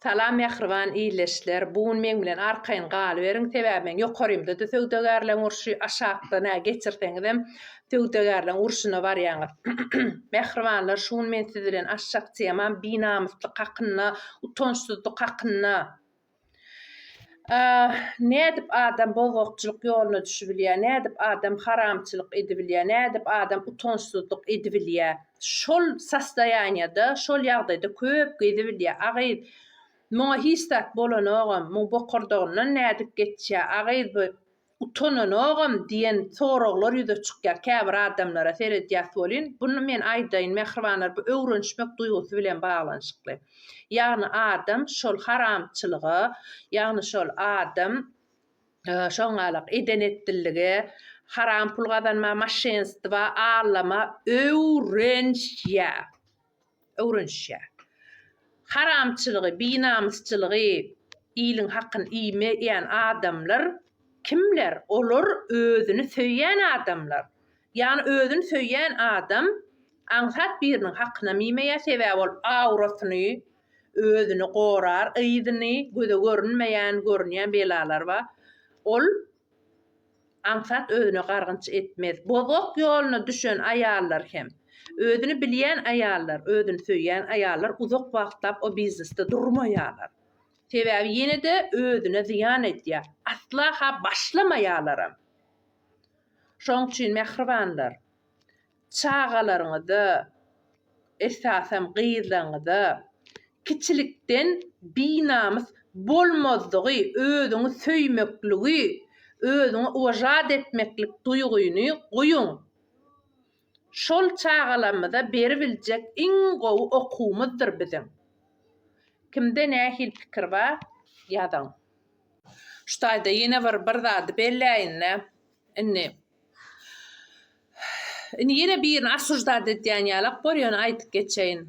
Salam ýakrban iýleşler. Bugun men bilen arkaýyn galyberin sebäbi men ýokarymda da söwdegarlaryň urşy aşakda nä geçirdiňizem söwdegarlaryň urşuna barýaňyz. Mähribanlar, şuň men siz bilen aşakçyamam binamyzlyk hakyna, utançsyzlyk hakyna. Nädip adam bozgokçylyk ýoluna düşübilýär, nädip adam haramçylyk edibilýär, nädip adam utançsyzlyk edibilýär. Şol sastaýanyda, şol ýagdaýda köp edibilýär. Agyr Muňa histat bolanogam, muň bokordogyndan nädip geçýär, agyr bu utananogam diýen soraglar ýüze çykýar käbir adamlara seredýär bolyn. Bunu men aýdaýyn mähribanlar bu öwrenişmek duýgusy bilen baglanyşykly. Ýagny adam şol haramçylygy, ýagny şol adam şoňalyk edenetdilligi, haram pul gazanma, maşenstwa, ağlama öwrenişýär. Öwrenişýär. Haramçylygy, binamysçylygy, ýylyň hakyny iýmeýän adamlar kimler? Olar özüni söýýän adamlar. Ýani özüni söýýän adam aňsat biriniň hakyna iýmeýär, sebäbi ol awratyny, özüni gorar, yzyny, göze görünmeýän, görünýän belalar bar. Ol aňsat özüne gargynç etmez. Bozok ýoluna düşen aýallar hem özüni bilýän aýallar, özüni söýýän aýallar uzak wagtlap o biznesde durmaýarlar. Sebäbi ýene-de özüne ziýan edýär. Asla ha başlamaýarlar. Şoň üçin mähribanlar, çağalaryňyzy, esasam gyzlaryňyzy kiçilikden binamys bolmazdygy, özüňi söýmekligi, özüňi owajat etmeklik duýguny goýun. Şol çağalamyza beribiljek iň gowy okumyzdyr bizim. Kimde nähil pikir bar? Ýazaň. Şutaýda ýene bir zady belläýin-ne. Inni ýene birini asujdat edýän ýalak bolýan aýtyp geçeýin.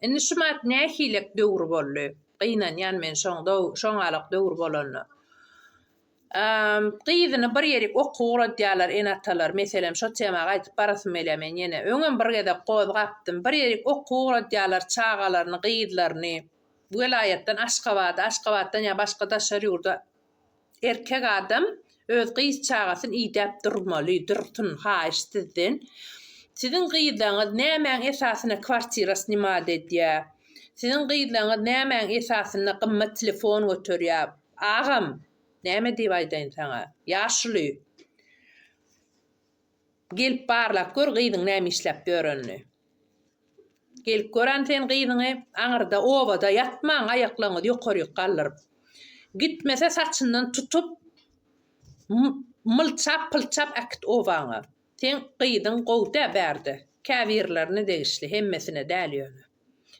Inni şumat nähilek döwür boldy. Gynan ýan men şoňalyk döwür bolany. Gyzyny bir ýerik okuwra diýerler enatalar. Meselem şo temaga aýtyp barasym elemen ýene. Öňem bir gede gozgapdym. Bir ýerik okuwra diýerler çağalaryny, gyzlaryny. Bu welaýatdan Aşgabatdan ýa başga daşary ýurda erkek adam öz gyz çağasyny iýdäp durmaly, durtun haýyşsyzden. Sizin gyzlaryňyz nämeň esasyna kwartira nimad edýär? Sizin gyzlaryňyz nämeň esasyna gymmat telefon götürýär? Agam, näme diýip aýdaýyn saňa? Ýaşly. Gelip barlap gör gyzyň näme işläp ýörenini. Gelip gören sen gyzyňy, aňyrda owada ýatmaň, aýaklaryňyz ýokary galyryp. Gitmese saçyndan tutup mılçap pılçap akit owaňa. Sen gyzyň gowda berdi. Käbirlerini degişli, hemmesine däl ýöne.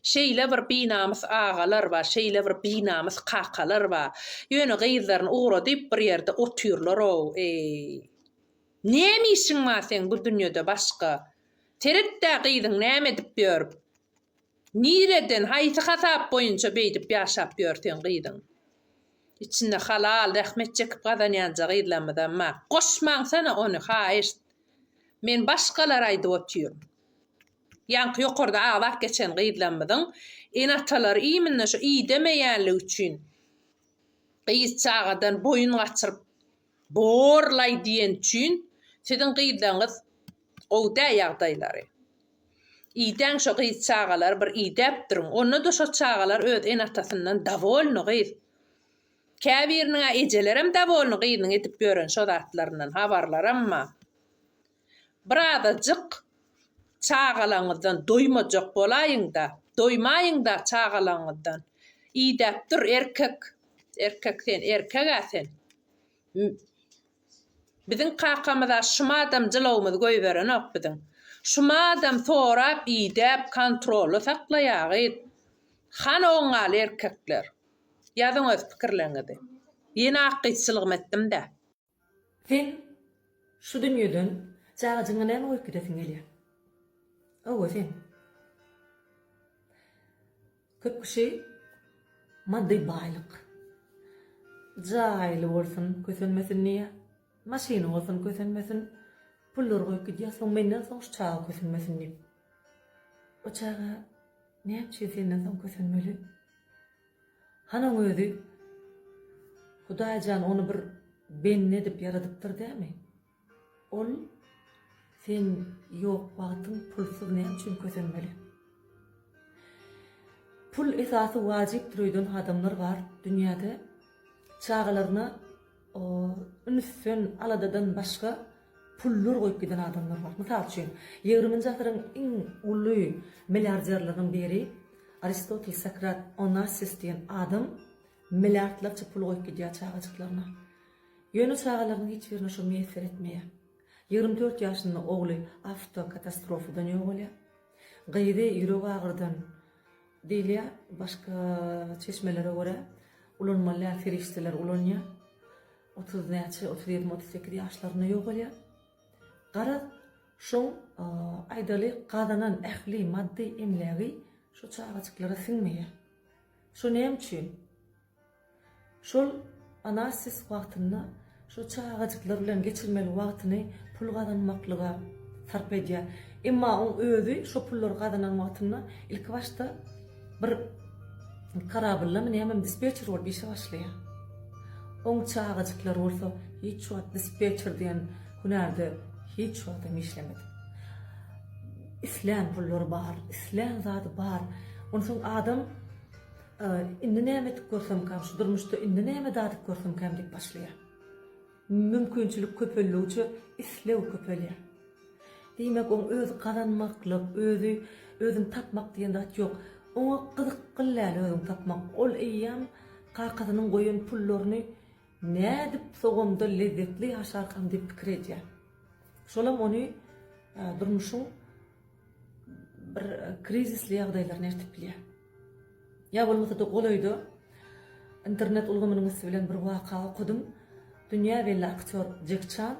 Şeýle bir binamys agalar bar, şeýle bir binamys kakalar bar. Ýöne gyzlaryny ugra diýip bir ýerde otyrlar o. Näme işiň bar sen bu dünýede başga? Teretde gyzyň näme edip ýörüp? Nireden haýsy hasap boýunça beýdip ýaşap ýörsen gyzyň? İçinde halal, rahmet çekip gazanýanja gyzlamydan ma. Goşmaň sana onu haýyş. Men başgalar aýdyp otyrum. Ýanky ýokarda agak geçen gyzlamydan enatalar iýminne şo iýdemeýänligi üçin gyz çağadan boyun gaçyryp borlay diýen üçin sizin gyzlaryňyz owda ýagdaýlary. İýden şo gyz çağalar bir iýdäp durun. Onda da şo çağalar öz enatasyndan dawolny gyz. Käbiriniň ejelerem dawolny gyzyň edip ýören şo zatlaryndan habarlar amma birazajyk çağalaňyzdan doýmajak bolaýyň da, doýmaýyň da çağalaňyzdan. Iýdäp dur erkek sen, erkek. Biziň kakamyza şuma adam jylawymyzy goýberen ok biziň. Şuma adam sorap iýdäp kontroly saklaýar. Han oňal erkekler. Ýazyň öz pikirleňizi. Ýene akýçylyk etdim-de. Sen şu dünýeden çağaçyňa näme goýup gidesiň gelýär? Owa sen. Köp kişi maddi baýlyk. Jaýly bolsun, kösenmesin niýe? Maşyna bolsun, kösenmesin. Pullar goýup gidýär, soň menden soň şu çağa kösenmesin diýip. O çağa näçe senden soň kösenmeli? Hanan özü Hudaýjan onu bir benni edip yaradypdyr dämi? Ol sen ýok wagtyň pulsuz näme üçin kösenmeli? Pul esasy wajyp duruýdan adamlar bar dünýäde. Çağalaryna ünsün aladadan başga pullar goýup giden adamlar bar. Mysal üçin 20-nji asyryň iň uly milliarderleriň biri Aristotel, Sokrat, Onassis diýen adam milliardlarça pul goýup gidýär çağajyklaryna. Ýöne çağalaryň hiç birine şu meýser etmeýär. 24 ýaşynda ogly avtokatastrofadan ýöwelýär. Gyýdy ýüregi agyrdan diýilýär, başga çeşmelere görä ulanmalar, ferişteler ulanýar. 37 ýaşlaryna ýöwelýär. Gara şoň aýdaly gadanan ähli maddi emlägi şu çağajyklara siňmeýär. Şu näme üçin? Şol anasys wagtynda şu çağajyklar bilen geçirmeli wagtyny pul gazanmaklyga sarp edýär. Emma o özü şu pullar gazanan wagtynda ilk başta bir karabyllam näme dispetcher bolup işe başlaýar. Oň çağajyklar bolsa hiç wagt dispetcher diýen hünärde hiç wagt işlemedi. İslam pullar bar, İslam zady bar. Onsoň adam indi näme etip görsem kam, şu durmuşda indi näme dadyp görsem kam diýip başlaýar. Mümkinçilik köpelliği islew köpelýär. Diýmek oň özü kazanmaklyk, özüň tapmak diýen zat ýok. Oňa gyzyk gyllar özüň tapmak. Ol eýýäm kakasynyň goýan pullaryny nädip soňda lezzetli ýaşarkam diýip pikir edýär. Şolam ony durmuşyň bir krizisli ýagdaýlaryna ertip bilýär. Ya bolmasa da golaýdy. İnternet ulgamynyň bilen bir waka okudum. Dünya belli aktör Jack Chan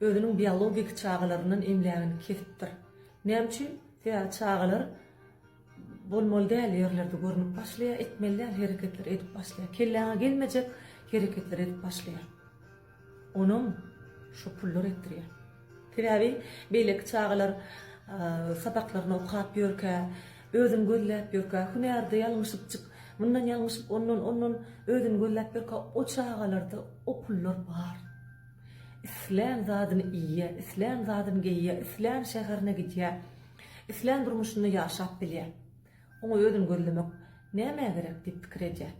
özünün biyologik çağalarının emlägini kesipdir. Näme üçin? Şeýle çağalar bolmaly däl ýerlerde görünüp başlaýar, etmeli hereketler edip başlaýar. Kelläňe gelmejek hereketler edip başlaýar. Onuň şu pullar etdirýär. Täbi beýleki çağalar sabaklaryny okap ýörkä, özüni gözläp ýörkä, hünärde ýalňyşyp mundan ýalňyşyp ondan özüni gözläp ýörkä, o çağalarda o pullar bar. İslam zadyny iýe, İslam zadyny geýe, İslam şäherine gidýär. İslam durmuşyny ýaşap bilýär. Oňa özüni gözlemek näme gerek diýip pikir edýär.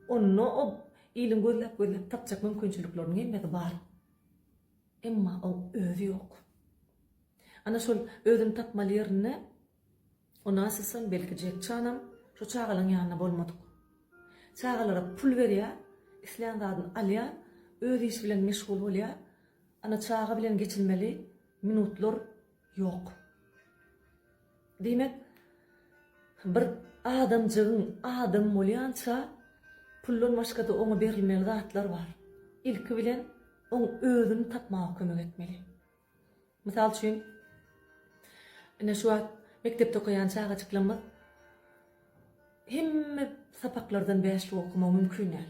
Onu o ilim gözläp tapjak mümkinçiliklerini hemme bar. Emma o özü ýok. Ana şol özüni tapmaly ýerine ona asysan belki Jack Chanam şu çağalaryň ýanyna bolmadyk. Çağalara pul berýär, İslam zadyny alýar, öz iş bilen meşgul bolýar. Ana çağa bilen geçilmeli minutlar ýok. Diýmek bir adamjygyň adam bolýança pullar başga da oňa berilmeli zatlar bar. İlki bilen oň özüni tapmagy kömek etmeli. Mysal üçin ene şu mektepde okuyan çağajyklarymyz hemme sapaklardan beşli okuma mümkün ýa.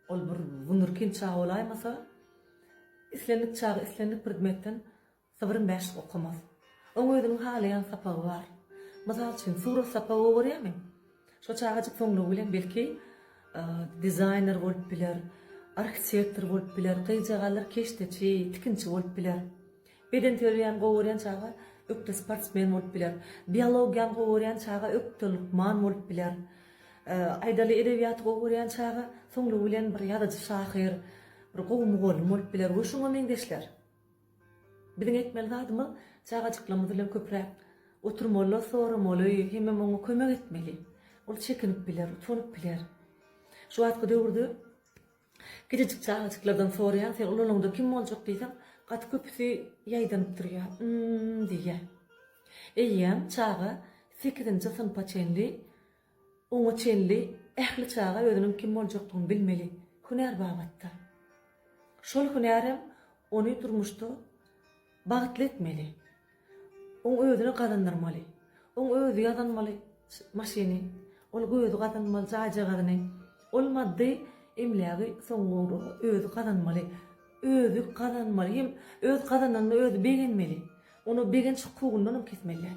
Ol bir wunderkind çağı olaýmasa, islendik çağı, islendik predmetden sabırın beşli okumaz. Oň özüniň halaýan sapagy bar. Mysal üçin sura sapagy görýärmi? Şu çağajyk soňlugy bilen belki designer bolup biler, arkitektor bolup biler, gyýjagalar keşteçi, tikinçi bolup biler. Beden teoriýany gowurýan çağa ökte sportsmen bolup biler. Biologiýany gowurýan çağa ökte lukman bolup biler. Aýdaly edebiýat gowurýan çağa soňlugy bilen bir ýazyjy şahyr, bir gowum bolup biler. Şoňa meňdeşler. Biziň etmeli zadymy çağajyklarymyz bilen köprek oturmaly, soramaly, hemme oňa kömek etmeli. Ol çekinip biler, utunup biler. Şu wagtda döwürde gidejik çağajyklardan sorýan, sen ulanyňda kim boljak diýsen, gat köpüsi ýaýdanyp durýar. Diýär. Eýýäm çağa 8-nji synpa çenli, oňa çenli ähli çağa özüniň kim boljakdygyny bilmeli. Hünär bagatda. Şol hünärem ony durmuşda bagtly etmeli. Oň özüni gazandyrmaly. Oň özü ýazanmaly maşiny. Ol gözü gazanmaly jaýjagadyny. Ol maddi emlägi soňlugy özü gazanmaly. Özü kazanmaly. Hem öz kazananny özü begenmeli. Onu begen hukugundan kesmeli.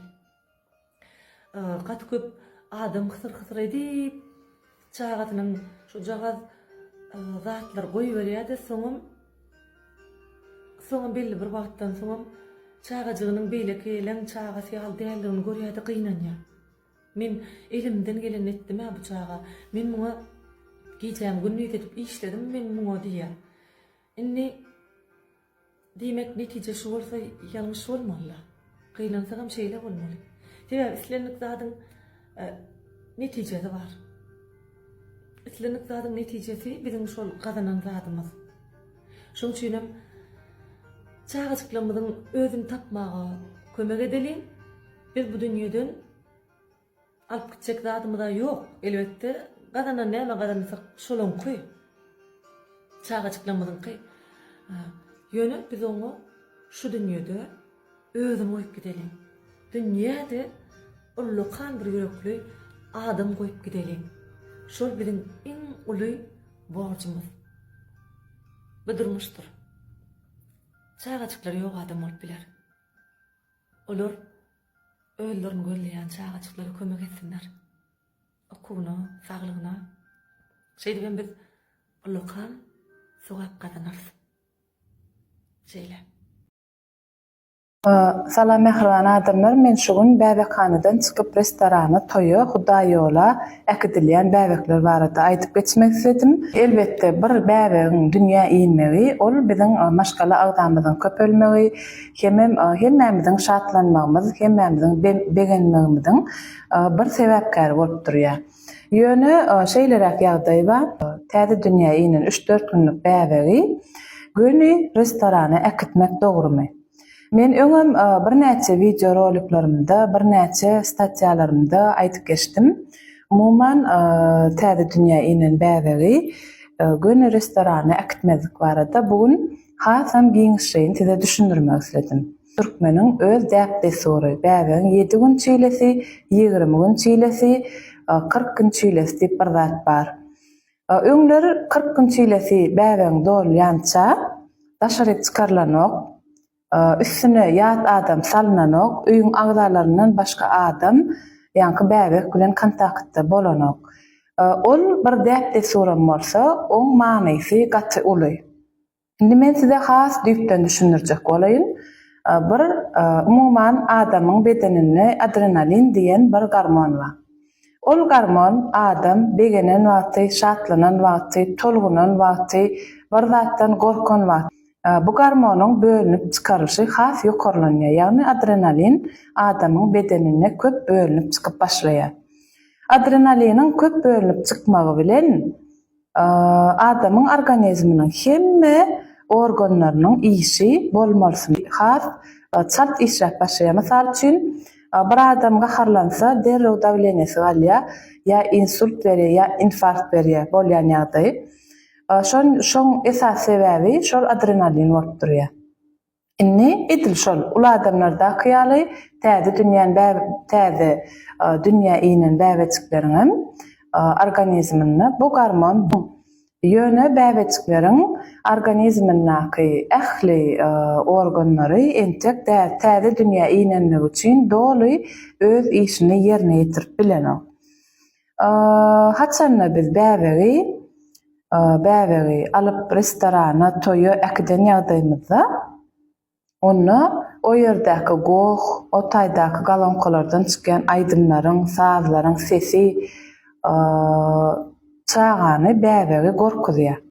Gat köp adam hysır edip çağatının şu jagaz zatlar goýberýär-de soňam belli bir wagtdan soňam çağajygynyň beýleki elen çağasy ýaly däldigini görýärdi, gynanýar. Men elimden geleni etdim bu çağa. Men muňa gijäm günni edip işledim, men muňa diýär. Indi diýmek netije şu bolsa ýalňyş bolmaly. Gynansa hem şeýle bolmaly. Sebäbi islenlik zadyň netijesi bar. Islenlik zadyň netijesi biziň şol gazanan zadymyz. Şoň üçin hem çağaçyklarymyzyň özüni tapmagy kömek edeli. Biz bu dünýeden alyp gitjek zadymyz da ýok. Elbetde gazanan näme gazansak şolonky. Çağaçyklarymyzyňky ýöne biz onu şu dünýede özüm goýup gidelim. Dünýäde ullukan bir ýürekli adam goýup gidelim. Şol biziň iň uly borjymyz. Budurmuşdyr. Çağaçyklar ýok adam bolup biler. Olar öldürün görleýän çağaçyklara kömek etsinler. Okugyna, saglygyna. Şeýle biz ullukan sowap gazanarys. Şeýle. Salam mehriban adamlar, men şugun bäbekhaneden çykyp restorana, toýa, hudaýola äkidilýän bäbekler barada aýdyp geçmek istedim. Elbetde bir bäbegiň dünýä iýinmegi, ol biziň maşgala agdamyzyň köpelmegi, hemmemiziň şatlanmagymyz, hemmemiziň begenmegimiziň bir sebäpkär bolup durýar. Ýöne şeýlerek ýagdaý bar. Täze dünýä iýinen 3-4 günlük bäbegi göni restorana äkitmek dogrumy? Men öňem bir näçe video roliklarymda, bir näçe statýalarymda aýdyp geçdim. Umuman täze dünýä inen bäbegi göni restorana äkitmezlik barada bugün hasam giňişeýin size düşündirmek istedim. Türkmeniň öz däpde sory bäbegiň 7 gün çiýlesi, 20 gün çiýlesi, 40 gün çiýlesi diýip bir zat bar. Öňler 40 gün çiýlesi bäbegiň dolýança daşaryk çykarlanok, üstüne ýat adam salynanok, öýüň agzalaryndan başga adam, ýa-ni bäbek bilen kontaktda bolanok. Ol bir däpde soram bolsa, oň manysy gaty uly. Indi men size has düýpden düşündirjek bolayyn. Bir umuman adamyň bedenine adrenalin diýen bir garmon bar. Ol garmon adam begenen wagty, şatlanan wagty, tolgunan wagty, bir zatdan gorkan wagty bu garmonyň bölünip çykaryşy has ýokarlanýar. Ýagny adrenalin adamyň bedenine köp bölünip çykyp başlaýar. Adrenaliniň köp bölünip çykmagy bilen adamyň organizminiň hemme organlarynyň işi bolmalsyn. Has çat işlep başlaýar. Mysal üçin bir adam gaharlansa derrew dawleniýasy galýar, ýa insult berýär, ýa infarkt berýär bolýan ýagdaý. Şoň esas sebäbi şol adrenalin bolup durýar. Inni edil şol ul adamlarda kyýaly täze dünýä iýinen bäbecikleriniň organizmini bu garmon ýöne bäbecikleriň organizmindaky ähli organlary entek täze dünýä iýnenmegi üçin doly öz işini ýerine ýetirip bilenok. Haçanla biz bäbegi alyp restorana, toýa äkiden ýagdaýymyzda onu o ýerdäki goh, o taýdaky galankalardan çykan aýdymlaryň, sazlaryň sesi çağany bäbegi gorkuzýar.